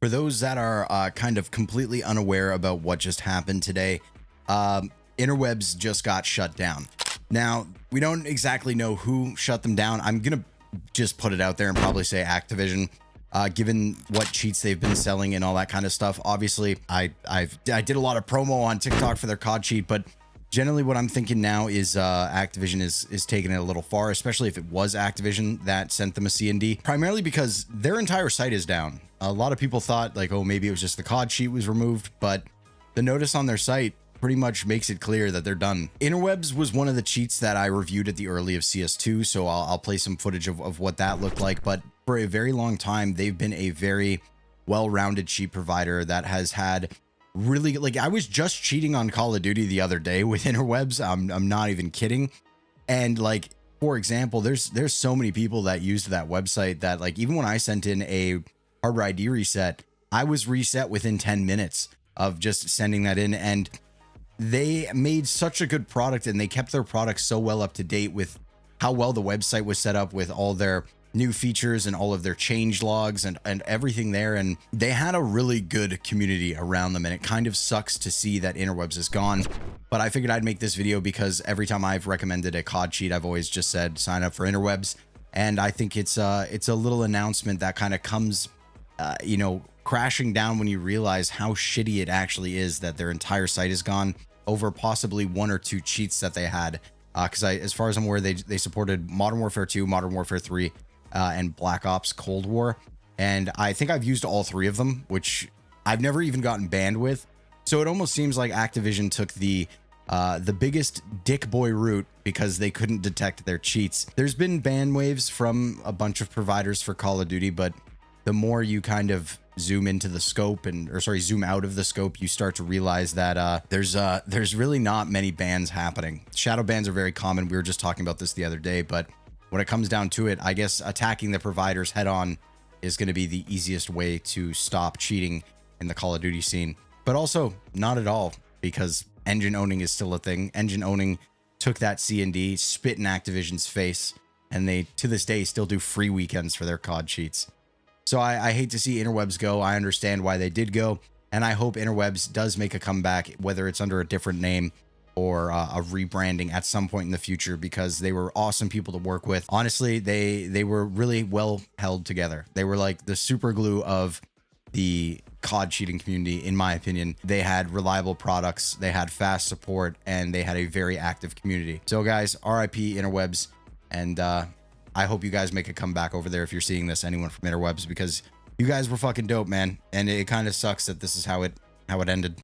For those that are kind of completely unaware about what just happened today, INTERWEBZ just got shut down. Now, we don't exactly know who shut them down. I'm going to just put it out there and probably say Activision, given what cheats they've been selling and all that kind of stuff. Obviously, I did a lot of promo on TikTok for their COD cheat, but generally what I'm thinking now is Activision is taking it a little far, especially if it was Activision that sent them a C&D, primarily because their entire site is down. A lot of people thought like, oh, maybe it was just the COD cheat was removed, but the notice on their site pretty much makes it clear that they're done. INTERWEBZ was one of the cheats that I reviewed at the early of CS2, so I'll play some footage of what that looked like. But for a very long time, they've been a very well-rounded cheat provider that has had really, like, I was just cheating on Call of Duty the other day with INTERWEBZ. I'm not even kidding. And like, for example, there's so many people that used that website that, like, even when I sent in a harbor ID reset, I was reset within 10 minutes of just sending that in. And they made such a good product, and they kept their product so well up to date with how well the website was set up with all their new features and all of their change logs and everything there. And they had a really good community around them, and it kind of sucks to see that INTERWEBZ is gone. But I figured I'd make this video because every time I've recommended a COD cheat, I've always just said sign up for INTERWEBZ. And I think it's a little announcement that kind of comes you know, crashing down when you realize how shitty it actually is that their entire site is gone over possibly one or two cheats that they had. Because as far as I'm aware, they supported Modern Warfare 2, Modern Warfare 3, and Black Ops Cold War. And I think I've used all three of them, which I've never even gotten banned with. So it almost seems like Activision took the biggest dick boy route because they couldn't detect their cheats. There's been ban waves from a bunch of providers for Call of Duty, but the more you kind of zoom into the scope zoom out of the scope, you start to realize that there's really not many bans happening. Shadow bans are very common. We were just talking about this the other day, but when it comes down to it, I guess attacking the providers head on is going to be the easiest way to stop cheating in the Call of Duty scene. But also not at all, because engine owning is still a thing. Engine owning took that C&D, spit in Activision's face, and they to this day still do free weekends for their COD cheats. So I hate to see INTERWEBZ go. I understand why they did go, and I hope INTERWEBZ does make a comeback, whether it's under a different name or a rebranding at some point in the future, because they were awesome people to work with. Honestly, they were really well held together. They were like the super glue of the COD cheating community, in my opinion. They had reliable products, they had fast support, and they had a very active community. So guys, RIP INTERWEBZ, and I hope you guys make a comeback over there if you're seeing this, anyone from INTERWEBZ, because you guys were fucking dope, man. And it kind of sucks that this is how it ended.